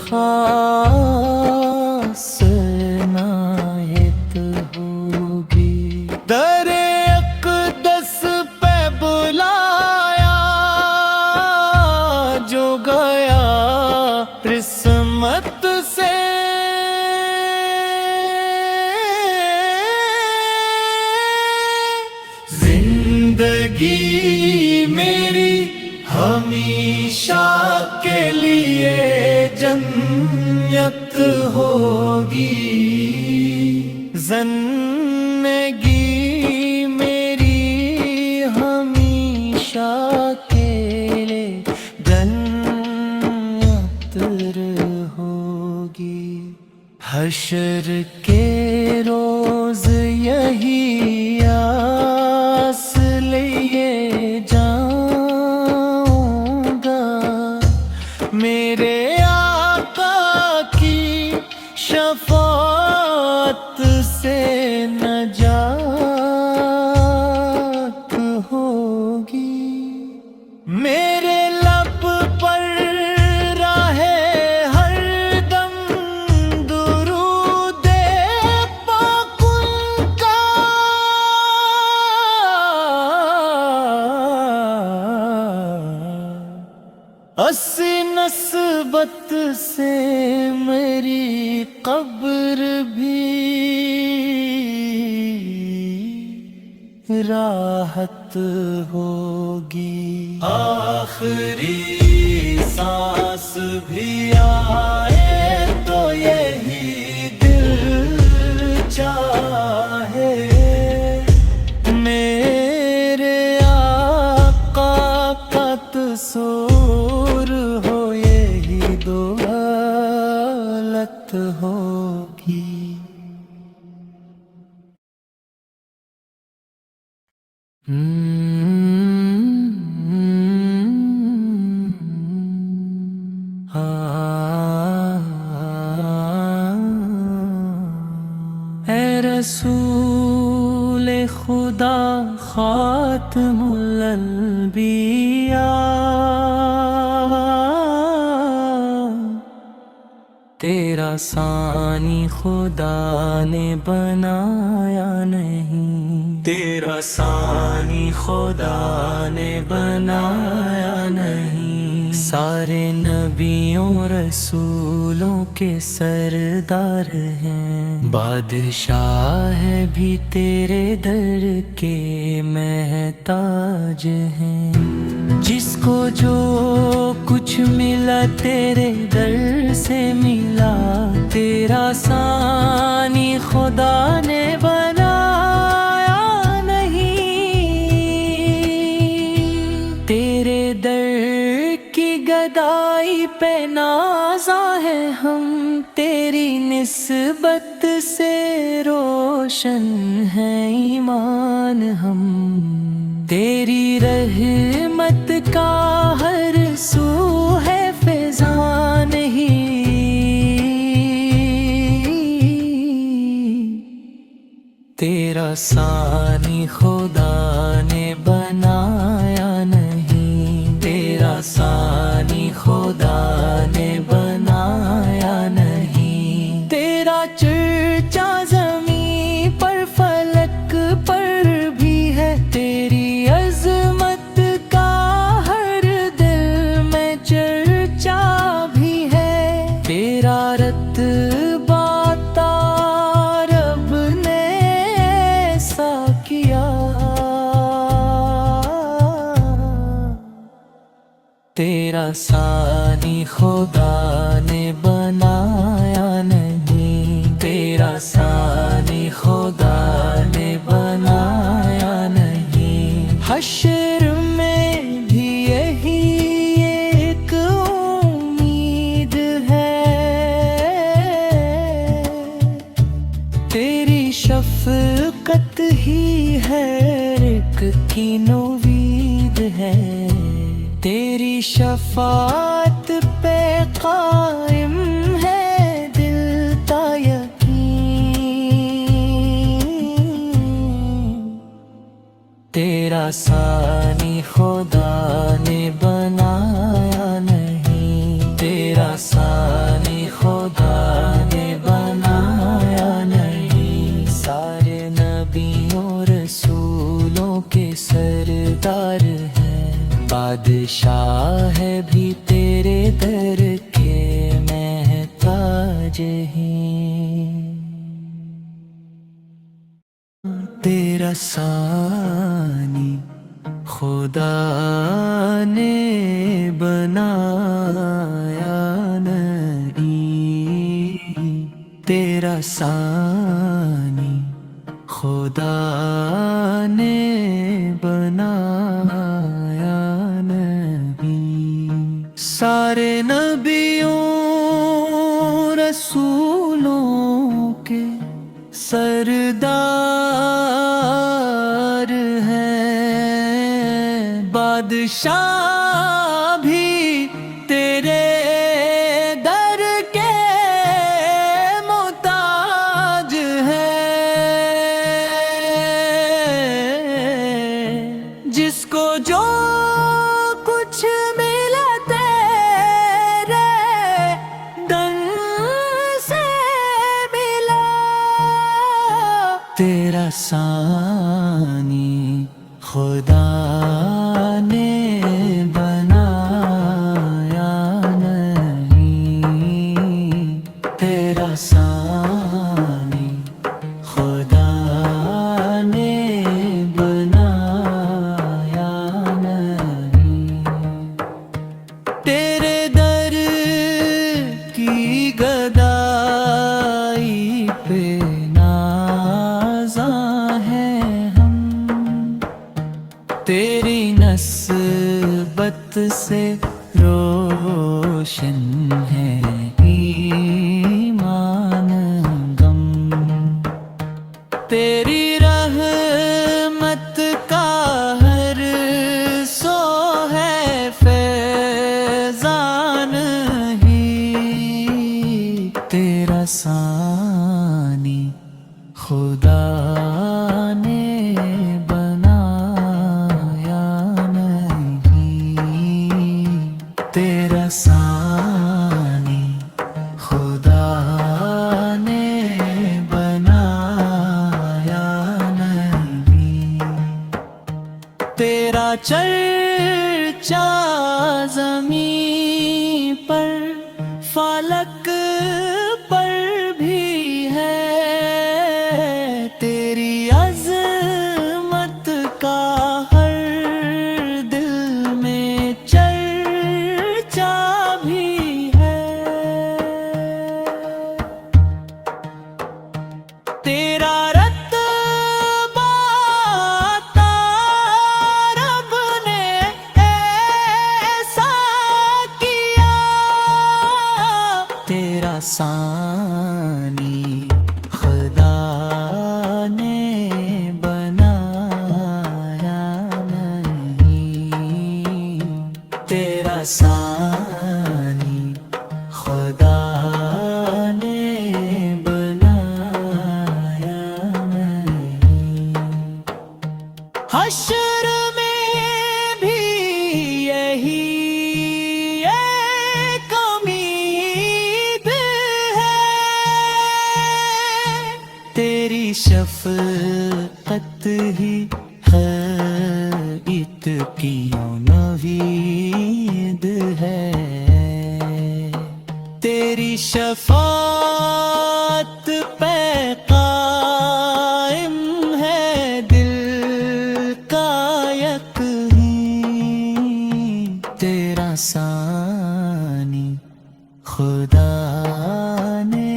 خاص عنایت ہوگی در اقدس پہ بلایا جو گیا قسمت سے زندگی میری ہمیشہ کے لیے جنت ہوگی زندگی میری ہمیشہ کے لیے جنت ہوگی حشر کے روز یہی آس لیے جاؤں گا میرے آقا کی شفاعت سے نجات ہوگی میرے لب پر راہ ہر دم درود پاک ان کا اسی نسبت سے میری قبر بھی راحت ہوگی آخری سانس بھی آئے تو یہی دل چاہے میرے آقا کا تصور ہو یہی دولت ہوگی اے رسول خدا خاتم الانبیاء تیرا ثانی خدا نے بنایا نہیں تیرا ثانی خدا نے بنایا نہیں سارے نبیوں رسولوں کے سردار ہیں بادشاہ بھی تیرے در کے محتاج ہیں جس کو جو کچھ ملا تیرے در سے ملا تیرا ثانی خدا نے بنایا نہیں تیرے در کی گدائی پہ نازا ہے ہم تیری نسبت سے روشن ہے ایمان ہم تیری رحمت کا ہر سو ہے فیضان ہی تیرا ثانی خدا نے بنایا نہیں تیرا ثانی خدا نے بنایا نہیں تیرا چرچا زمین پر فلک پر بھی ہے تیری عظمت کا ہر دل میں چرچا بھی ہے تیرا رتبہ رب نے ایسا کیا تیرا ثانی خدا نے بنایا نہیں تیرا ثانی خدا نے بنایا نہیں حشر میں بھی یہی ایک امید ہے تیری شفقت ہی ہے رزق کی نوید ہے تیری شفاعت پہ قائم ہے دل کا یقین تیرا ثانی خدا نے بنایا نہیں تیرا ثانی بادشاہ ہے بھی تیرے در کے محتاج ہیں. تیرا ثانی خدا نے بنایا نہیں، تیرا ثانی خدا نے بنایا نہیں. سارے نبیوں رسولوں کے سردار ہیں، بادشاہ بھی تیرے در کے محتاج ہیں. جس کو جو کچھ ملا تیرے دن سے ملا، تیرا ثانی خدا نے بنایا نہیں، تیرا ثانی خدا نے بنایا نہیں. تیرے در کی گدائی پہ نازاں ہیں ہم، تیری نسبت سے روشن ہے ایمان غم. تیری رحمت کا ہر سو ہے فیضان ہی، تیرا ثانی خدا نے بنایا نہیں، تیرا ثانی خدا نے بنایا نہیں. تیرا چرچا زمین پر فلک پر بھی ہے، تیری عظمت کا ہر دل میں چرچا بھی ہے. تیرا رتبہ رب نے ایسا کیا، تیرا ثانی خدا نے بنایا نہیں، تیرا ثانی خدا نے بنایا نہیں. حشر میں بھی یہی ایک امید ہے، تیری شفقت ہی ہے اتقی و نوید ہے، تیری شفاعت پہ قائم ہے دل کا یقین، تیرا ثانی خدا نے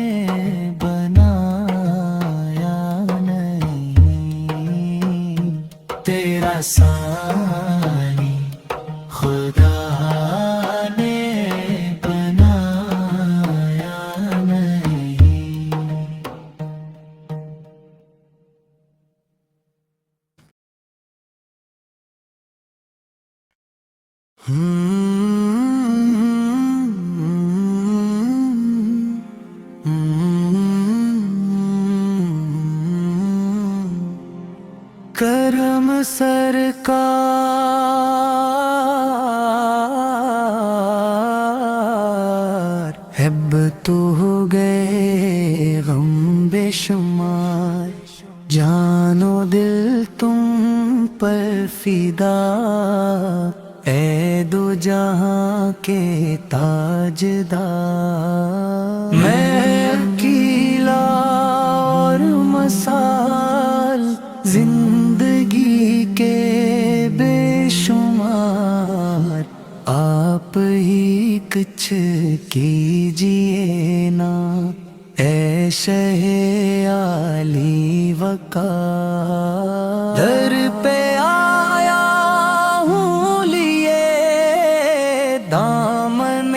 بنایا نہیں، تیرا ثانی خدا نے بنایا نہیں. کرم سرکار ہب تو ہو گئے غم بے شمار، جان و دل تم پر فدا اے دو جہاں کے تاجدار، میں اکیلا اور مثال زندگی کے بے شمار، آپ ہی کچھ کیجئے نا اے شہ عالی وقار، در پہ آیا ہوں لیے دامن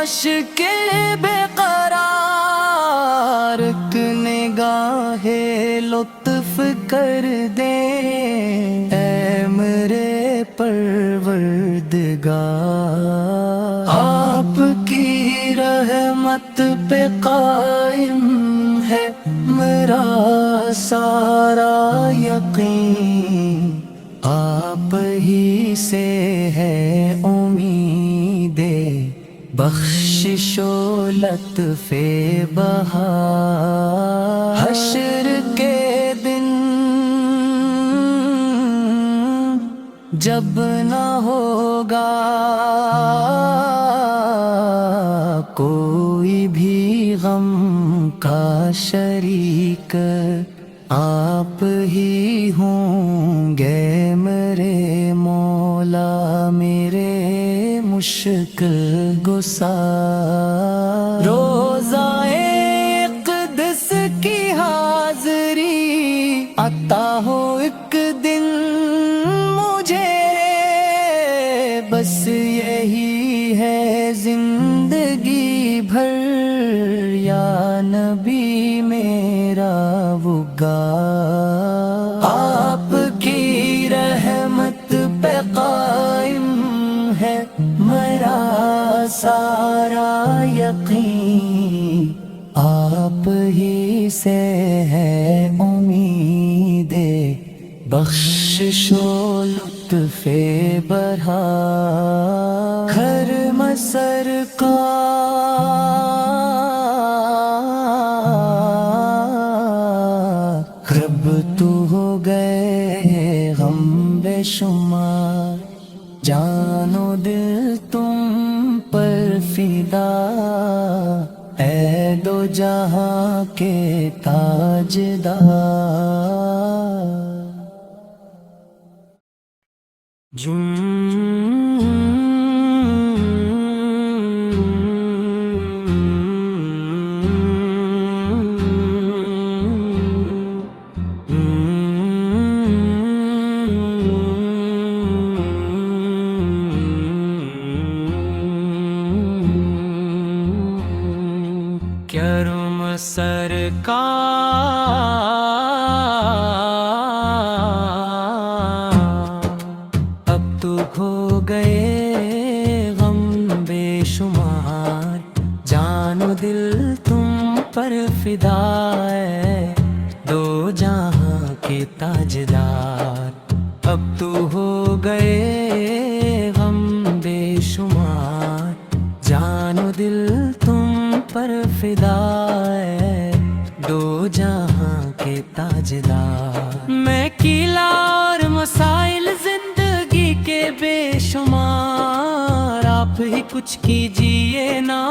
اشک بے قرار، ایک نگاہ لطف کر دے اے میرے پروردگار، آپ کی رحمت پہ قائم ہے میرا سارا یقین، آپ ہی سے ہے امید بخشش و لطف بہار، حشر کے دن جب نہ ہوگا کوئی بھی غم کا شریک، آپ ہی ہوں گے میرے مولا میرے مشکل گسار، روزائے اقدس کی حاضری عطا ہو ایک دن مجھے، بس یہی ہے زندگی بھر یا نبی میرا وگار، آپ کی رحمت پہ قائم ہے میرا سارا یقین، آپ ہی سے ہے امید بخشش و لطف بہار، گھر میں سرکار رب تو ہو گئے غم بے شمار، جان و دل تم پر فدا اے دو جہاں کے تاجدار، کرم سرکار اب تو کھو گئے غم بے شمار، جان و دل تم پر فدا ہے دو جہاں کے تاجدار، اب تو ہو گئے غم بے شمار، جان و دل تم پر فدا ہے دو جہاں کے تاجدار، میں کیلا اور مسائل زندگی کے بے شمار، آپ ہی کچھ کیجئے نا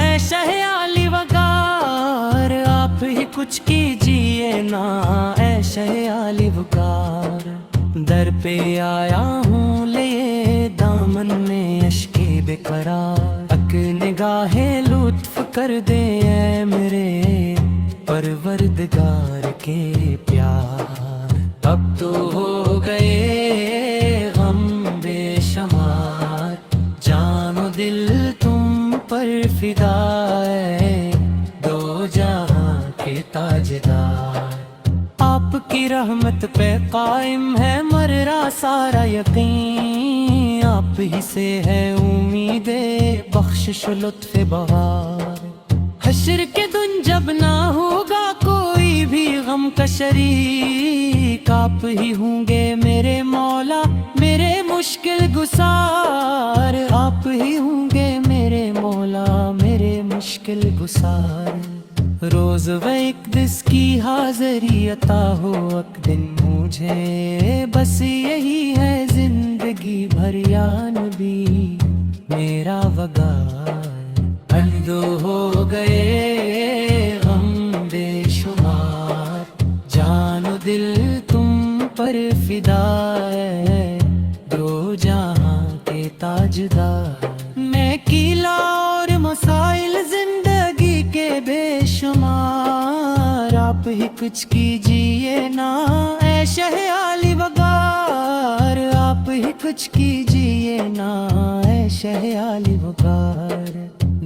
اے شہ عالی وقار، آپ ہی کچھ کیجئے نا اے شہ عالی وقار، در پہ آیا ہوں لے دامن میں اشک بے قرار، اک نگاہ لطف کر دے اے میرے پروردگار کے پیار، اب تو ہو گئے غم بے شمار، جان و دل تم پر فدا ہے دو جہاں کے تاجدار، آپ کی رحمت پہ قائم ہے میرا سارا یقین، آپ ہی سے ہے امید بخشش و لطف بہار، حشر کے دن جب نہ ہوگا کوئی بھی غم کا شریک، آپ ہی ہوں گے میرے مولا میرے مشکل گسار، آپ ہی ہوں گے میرے مولا میرے مشکل گسار، روز و ایک دس کی حاضری عطا ہو ایک دن مجھے، بس یہی ہے زندگی بھر یا نبی میرا وگار۔ اندو ہو گئے غم بے شمار، جان و دل تم پر فدا ہے، دو جہاں کے تاجدار۔ میں کیلا اور مسائل زندگی کے بے شمار، آپ ہی کچھ کیجیے نا اے شہ علی وقار، آپ ہی کچھ کیجیے نا اے شہ علی وقار۔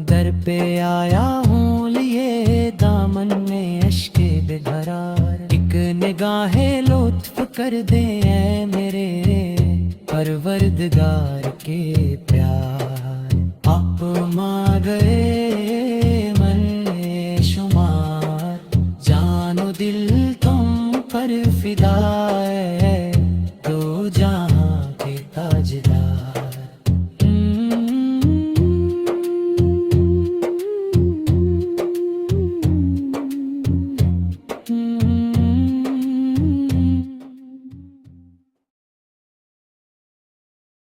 در پہ آیا ہوں لیے دامن میں اشک بے قرار، ایک نگاہ لطف کر دیں اے میرے پروردگار کے پیار۔ آپ ماں گئے من شمار، جان و دل تم پر فدا ہے،